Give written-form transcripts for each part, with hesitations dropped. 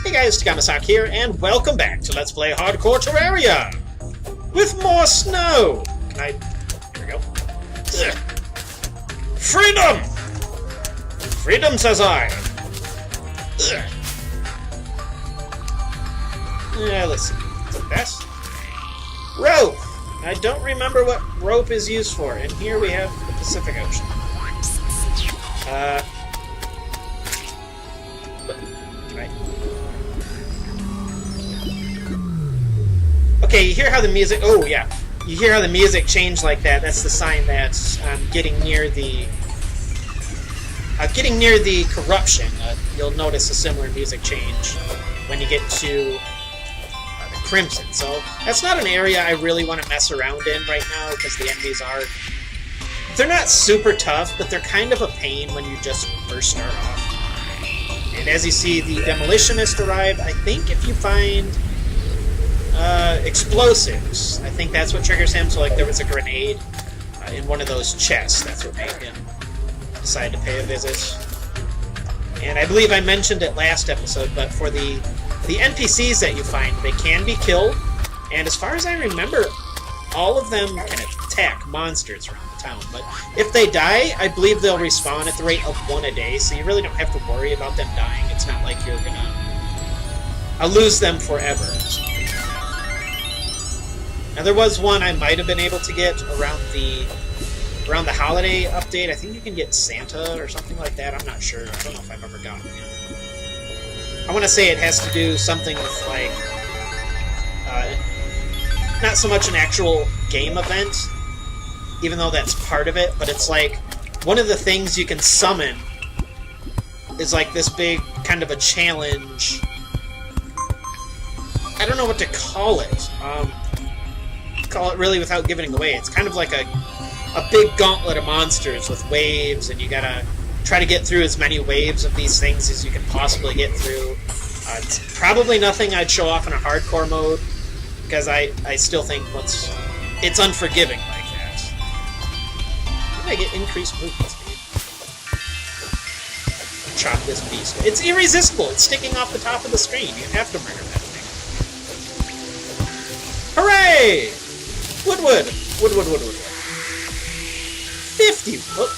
Hey guys, Takahmasak here, and welcome back to Let's Play Hardcore Terraria! With more snow! Here we go. Ugh. Freedom! Freedom, says I! Ugh. Yeah, let's see. Take that. Rope! I don't remember what rope is used for, and here we have the Pacific Ocean. Right. Okay, you hear how the music... Oh, yeah. You hear how the music changed like that. That's the sign that I'm getting near the... corruption. You'll notice a similar music change when you get to the Crimson. So, that's not an area I really want to mess around in right now, because the enemies are... They're not super tough, but they're kind of a pain when you just first start off. And as you see, the Demolitionist arrived. I think if you find explosives, I think that's what triggers him. So, like, there was a grenade in one of those chests. That's what made him decide to pay a visit. And I believe I mentioned it last episode, but for the NPCs that you find, they can be killed. And as far as I remember, all of them can attack monsters around the town. But if they die, I believe they'll respawn at the rate of 1 a day, so you really don't have to worry about them dying. It's not like you're gonna lose them forever. Now there was one I might have been able to get around the holiday update. I think you can get Santa or something like that. I'm not sure. I don't know if I've ever gotten it. I want to say it has to do something with, like, not so much an actual game event, even though that's part of it, but it's like one of the things you can summon is like this big kind of a challenge. I don't know what to call it. Call it really without giving it away. It's kind of like a big gauntlet of monsters with waves, and you gotta try to get through as many waves of these things as you can possibly get through. It's probably nothing I'd show off in a hardcore mode, because I still think it's unforgiving like that. How do I get increased movement speed? Chop this beast. It's irresistible. It's sticking off the top of the screen. You have to murder that thing. Hooray! Woodwood! Woodwood. 50! Oh.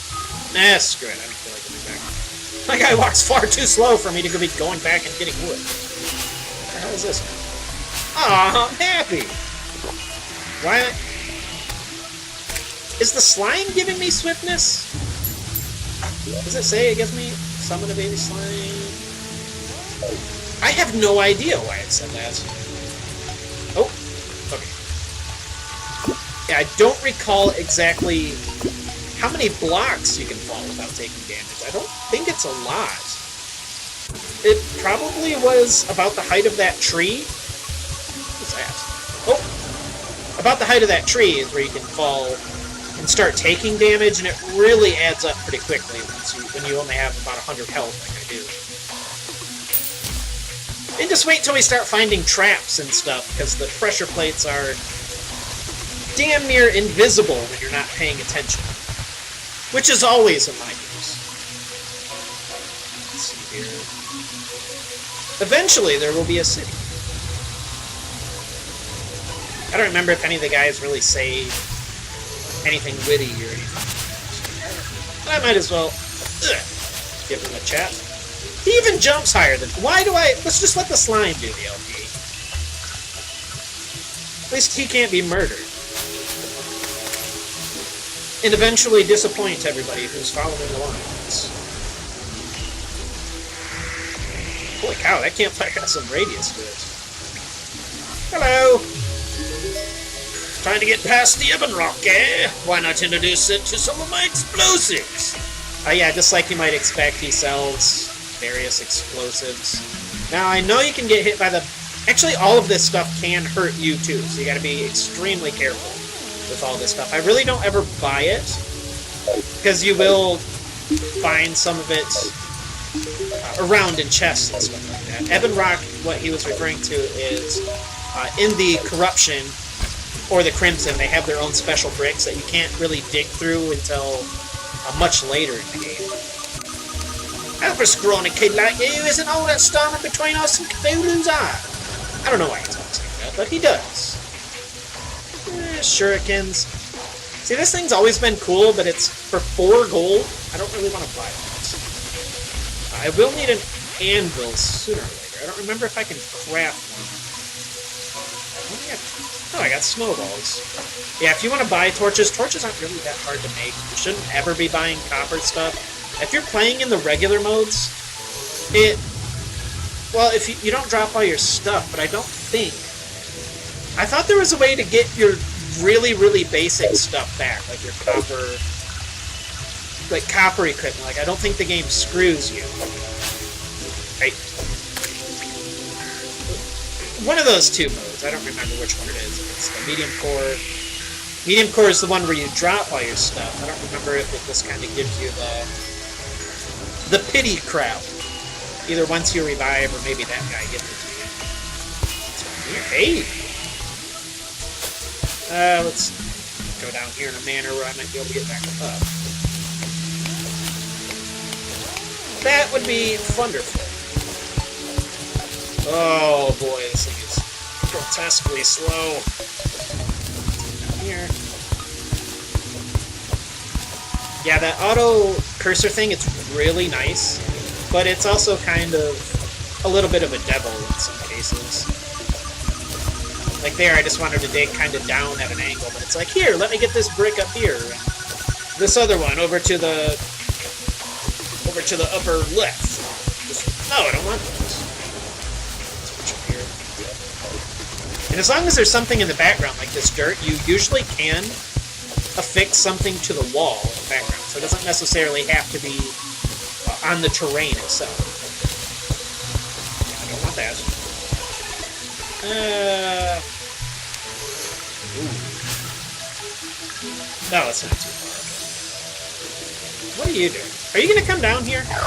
Nah, screw it. I don't feel like going back. My guy walks far too slow for me to be going back and getting wood. What the hell is this? Aw, I'm happy! Why? Is the slime giving me swiftness? Does it say it gives me summon a baby slime? I have no idea why it said that. Oh, okay. Yeah, I don't recall exactly how many blocks you can fall without taking damage. I don't think it's a lot. It probably was about the height of that tree. What's that? Oh! About the height of that tree is where you can fall and start taking damage, and it really adds up pretty quickly when you only have about 100 health like I do. And just wait till we start finding traps and stuff, because the pressure plates are damn near invisible when you're not paying attention. Which is always in my use. Let's see here. Eventually there will be a city. I don't remember if any of the guys really say anything witty or anything. But I might as well give him a chat. He even jumps higher than... Why do I... Let's just let the slime do the LP. At least he can't be murdered. And eventually disappoint everybody who's following along. Holy cow, that campfire has some radius to it. Hello! Trying to get past the Ebon Rock, eh? Why not introduce it to some of my explosives? Yeah, just like you might expect, he sells various explosives. Now, I know you can get hit by the... Actually, all of this stuff can hurt you, too, so you gotta be extremely careful with all this stuff. I really don't ever buy it, because you will find some of it around in chests and stuff like that. Ebon Rock, what he was referring to is in the Corruption or the Crimson, they have their own special bricks that you can't really dig through until much later in the game. Over scrawny kid like you isn't all that standing between us and Cthulhu's eye. I don't know why he talks like that, but he does. Shurikens. See, this thing's always been cool, but it's for 4 gold. I don't really want to buy that. I will need an anvil sooner or later. I don't remember if I can craft one. Oh, I got snowballs. Yeah, if you want to buy torches, torches aren't really that hard to make. You shouldn't ever be buying copper stuff. If you're playing in the regular modes, well, if you don't drop all your stuff, but I don't think... I thought there was a way to get your really, really basic stuff back, like your copper... Like, copper equipment. Like, I don't think the game screws you. Right? One of those 2 modes. I don't remember which one it is. It's the medium core. Medium core is the one where you drop all your stuff. I don't remember if it just kind of gives you the pity crowd. Either once you revive, or maybe that guy gives it to you. Hey! Let's go down here in a manner where I might be able to get back up. That would be wonderful. Oh boy, this thing is grotesquely slow. Here. Yeah, that auto cursor thing, it's really nice, but it's also kind of a little bit of a devil in some cases. Like there, I just wanted to dig kind of down at an angle, but it's like, here, let me get this brick up here. And this other one over to the upper left. Just, no, I don't want this. And as long as there's something in the background, like this dirt, you usually can affix something to the wall in the background. So it doesn't necessarily have to be on the terrain itself. Yeah, I don't want that. Ooh. No, it's not too far. What are you doing? Are you going to come down here? There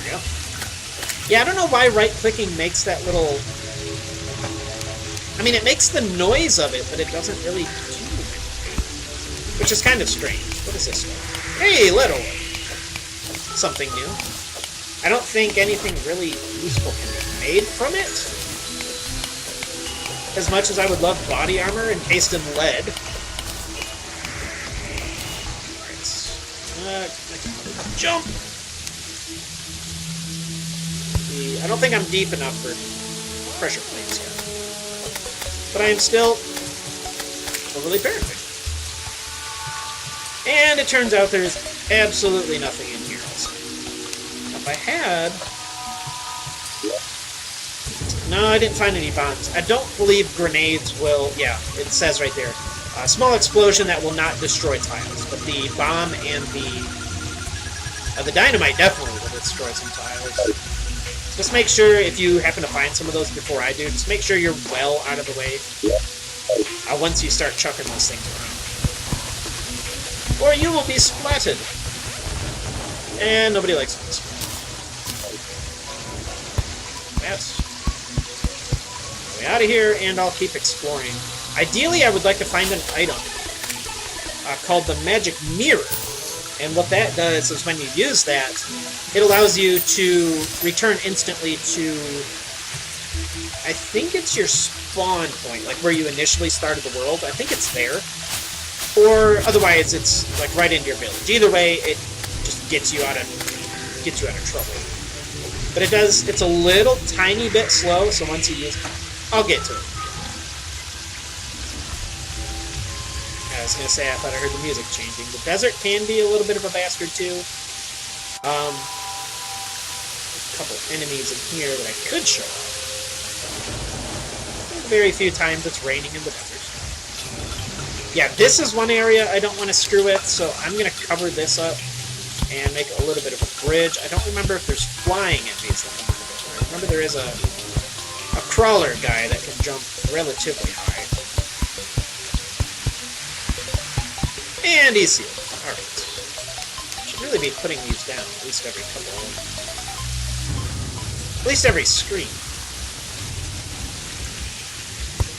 we go. Yeah, I don't know why right-clicking makes that little... I mean, it makes the noise of it, but it doesn't really do anything. Which is kind of strange. What is this one? Hey, little one! Something new. I don't think anything really useful can be made from it. As much as I would love body armor encased in lead. Alright. Jump! I don't think I'm deep enough for pressure plates yet. But I am still overly paranoid. And it turns out there's absolutely nothing in here also. Now, if I had... No, I didn't find any bombs. I don't believe grenades will... Yeah, it says right there. A small explosion that will not destroy tiles. But the bomb and the dynamite definitely will destroy some tiles. Just make sure, if you happen to find some of those before I do, just make sure you're well out of the way once you start chucking those things around. Or you will be splatted. And nobody likes this. That's... Way out of here, and I'll keep exploring. Ideally, I would like to find an item called the Magic Mirror. And what that does is when you use that, it allows you to return instantly to, I think it's your spawn point, like where you initially started the world. I think it's there. Or otherwise, it's like right into your village. Either way, it just gets you out of trouble. But it does, it's a little tiny bit slow, so once you use it, I'll get to it. I was going to say, I thought I heard the music changing. The desert can be a little bit of a bastard, too. A couple enemies in here that I could show off. Very few times it's raining in the desert. Yeah, this is one area I don't want to screw with, so I'm going to cover this up and make a little bit of a bridge. I don't remember if there's flying enemies. I remember there is a crawler guy that can jump relatively high. And he's sealed. Alright. Should really be putting these down at least every couple of... At least every screen.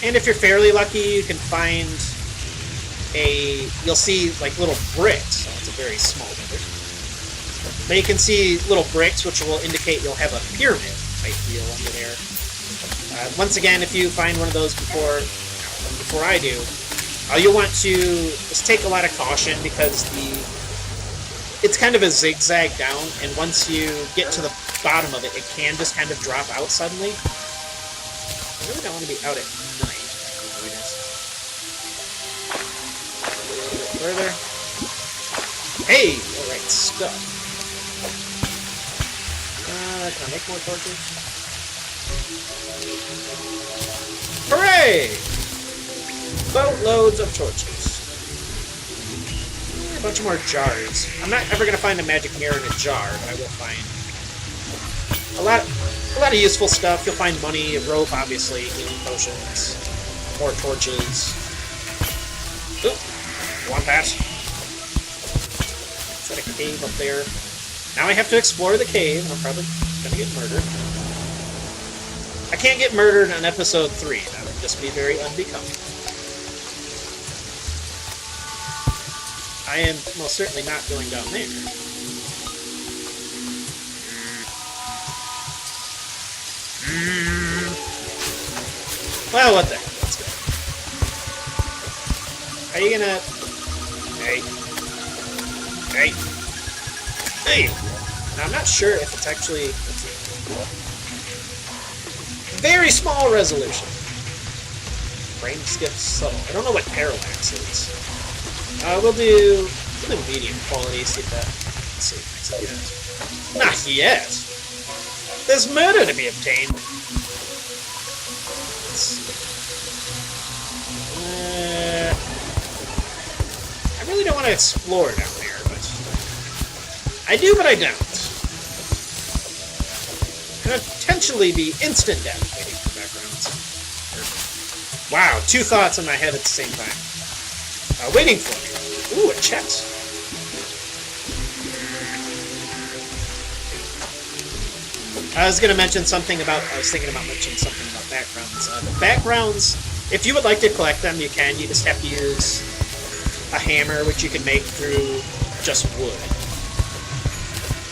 And if you're fairly lucky, you can find a... You'll see, like, little bricks. So it's a very small village. But you can see little bricks, which will indicate you'll have a pyramid type deal under there. Once again, if you find one of those before I do, you'll want to just take a lot of caution because it's kind of a zigzag down, and once you get to the bottom of it, it can just kind of drop out suddenly. I really don't want to be out at night. A little bit further. Hey! Alright, stuff. Can I make more torches? Hooray! Boatloads of torches. A bunch of more jars. I'm not ever going to find a magic mirror in a jar, but I will find a lot of useful stuff. You'll find money, a rope, obviously, healing potions, more torches. Oop, want that? Is that a cave up there? Now I have to explore the cave. I'm probably gonna get murdered. I can't get murdered on episode 3. That would just be very unbecoming. I am most certainly not going down there. Well, what the heck? Let's go. Are you gonna... Hey. Hey. Hey! Now, I'm not sure if it's actually... Very small resolution. Frame skip subtle. I don't know what parallax is. We'll do medium quality, see if that... Let's see. Not yet! There's murder to be obtained. Let's see. I really don't want to explore down there, but... I do, but I don't. Could potentially be instant death waiting for backgrounds. Wow, 2 thoughts in my head at the same time. Waiting for me. Ooh, a chest. I was thinking about mentioning something about backgrounds. The backgrounds, if you would like to collect them, you can. You just have to use a hammer, which you can make through just wood.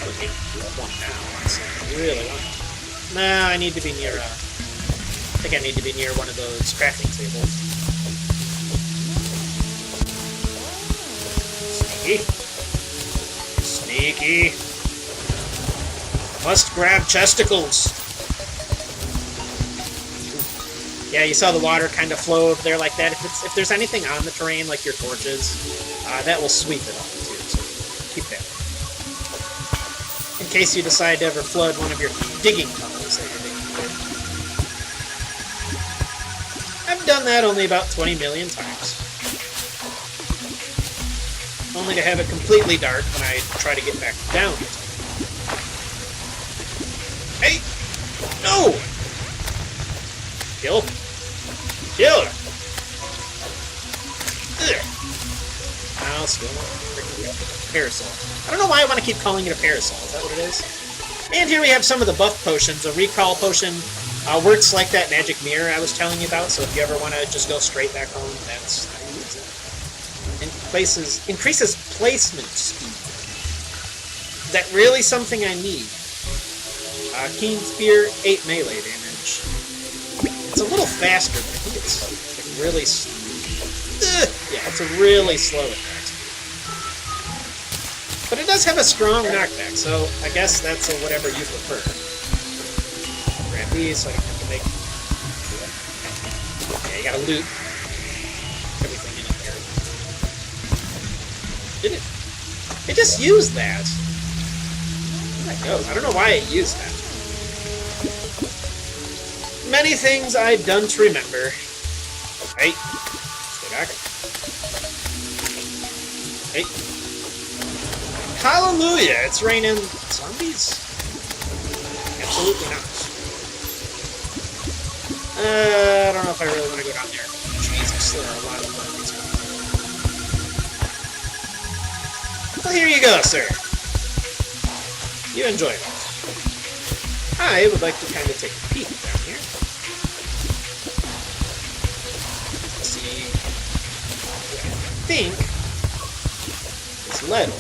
I would need one now, honestly. I really want. No, I need to be near. I think I need to be near one of those crafting tables. Sneaky. Must grab chesticles. Yeah, you saw the water kind of flow over there like that. If there's anything on the terrain, like your torches, that will sweep it up too. So keep that. In case you decide to ever flood one of your digging tunnels that you're digging. I've done that only about 20 million times. Only to have it completely dark when I try to get back down. Hey! No! Kill. Kill! Ugh. Now, still freaking parasol. I don't know why I want to keep calling it a parasol. Is that what it is? And here we have some of the buff potions. A recall potion works like that magic mirror I was telling you about, so if you ever want to just go straight back home, that's how you use it. Increases placement speed. Is that really something I need? Keen Spear, 8 melee damage. It's a little faster, but I think it's like really... yeah, it's a really slow attack. But it does have a strong knockback, so I guess that's a whatever you prefer. Grab these so I don't have to make... Yeah, you gotta loot everything in here. Did it? It just used that. Where'd that go? I don't know why it used that. Many things I've done to remember. Hey. Stay back. Hey. Hallelujah! It's raining zombies? Absolutely not. I don't know if I really want to go down there. Jesus, there are a lot of zombies. Well, here you go, sir. You enjoy it. I would like to kind of take a peek down here. Let's see. I think it's lead ore.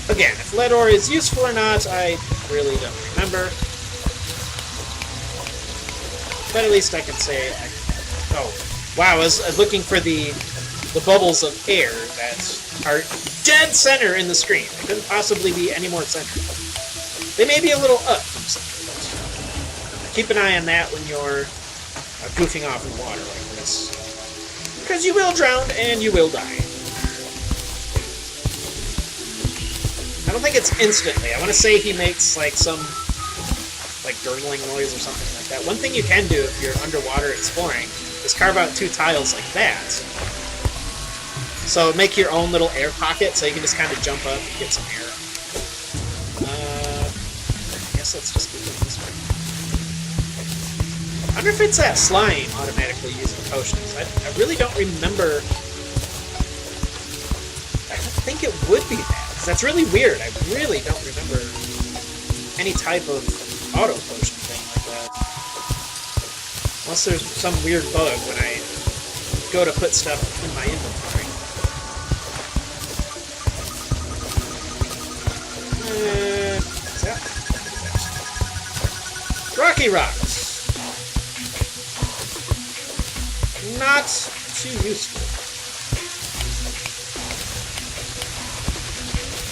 Again, if lead ore is useful or not, I really don't remember. But at least I can say oh, wow, I was looking for the bubbles of air that are dead center in the screen. They couldn't possibly be any more center. They may be a little up from center, but keep an eye on that when you're goofing off in water like this. Because you will drown and you will die. I don't think it's instantly. I want to say he makes like some gurgling noise or something like that. One thing you can do if you're underwater exploring is carve out 2 tiles like that. So make your own little air pocket so you can just kind of jump up and get some air. I guess let's just keep it this way. I wonder if it's that slime automatically using potions. I really don't remember. I don't think it would be that. That's really weird. I really don't remember any type of auto potion thing like that. Unless there's some weird bug when I go to put stuff in my inventory. What's that? Rocky rocks. Not too useful.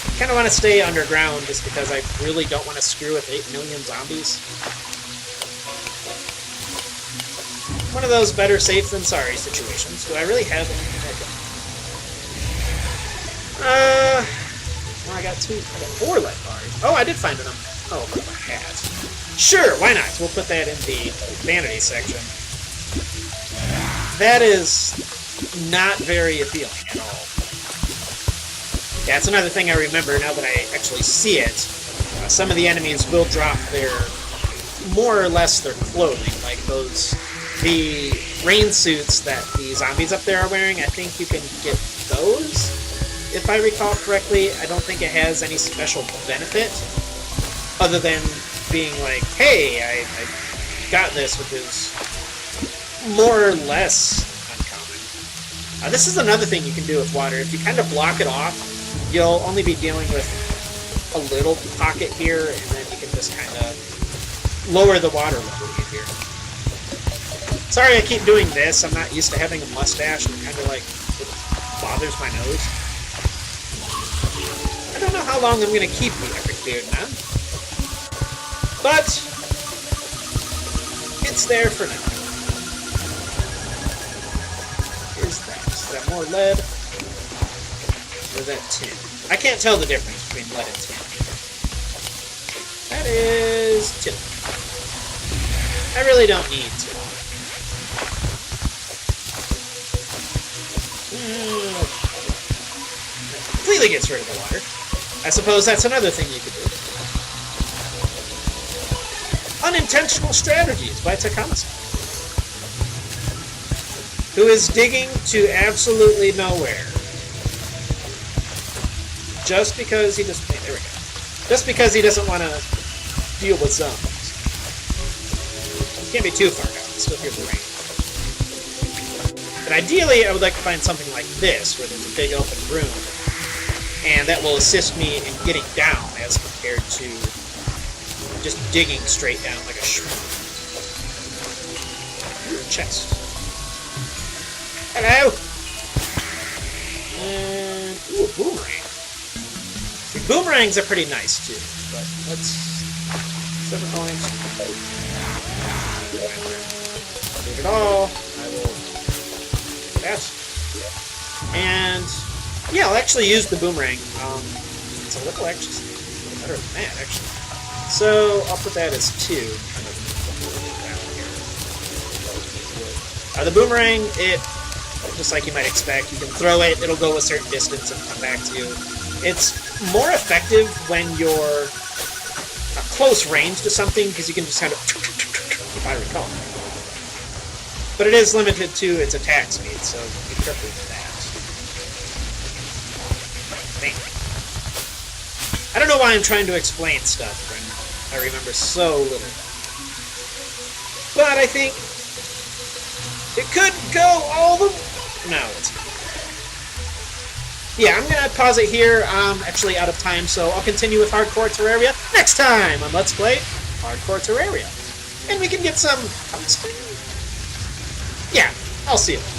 I kind of want to stay underground just because I really don't want to screw with 8 million zombies. One of those better safe than sorry situations. Do I really have anything I can... well, I got 4 lead bars. Oh, I did find them. Oh, but my hat. Sure, why not? We'll put that in the vanity section. That is not very appealing at all. Yeah, it's another thing I remember now that I actually see it. Some of the enemies will drop their, more or less, their clothing, like the rain suits that the zombies up there are wearing. I think you can get those, if I recall correctly. I don't think it has any special benefit, other than being like, hey, I got this, which is more or less uncommon. This is another thing you can do with water. If you kind of block it off, you'll only be dealing with a little pocket here, and then you can just kind of lower the water level here. Sorry I keep doing this. I'm not used to having a mustache, and kind of like, it bothers my nose. I don't know how long I'm going to keep the epic beard now, but it's there for now. Is that more lead? Or is that tin? I can't tell the difference between lead and tin. That is tin. I really don't need tin. That completely gets rid of the water. I suppose that's another thing you could do. Unintentional Strategies by Takahmasak, who is digging to absolutely nowhere. Just because he doesn't... There we go. Just because he doesn't want to deal with zombies. You can't be too far down. Still hear the rain. But ideally, I would like to find something like this, where there's a big open room, and that will assist me in getting down as compared to just digging straight down like a shrimp. Chest. Hello! And... ooh, a boomerang. The boomerangs are pretty nice, too, but let's... 7 points. Leave it all. I will... that. And... yeah, I'll actually use the boomerang. It's a little actually better than that, actually. So, I'll put that as 2. The boomerang, it, just like you might expect, you can throw it, it'll go a certain distance and come back to you. It's more effective when you're close range to something, because you can just kind of, if I recall. But it is limited to its attack speed, so be careful with that. Man. I don't know why I'm trying to explain stuff when I remember so little. But I think it could go all the... no, it's not. yeah, I'm going to pause it here. I'm actually out of time, so I'll continue with Hardcore Terraria next time on Let's Play Hardcore Terraria. And we can get some... Yeah, I'll see you.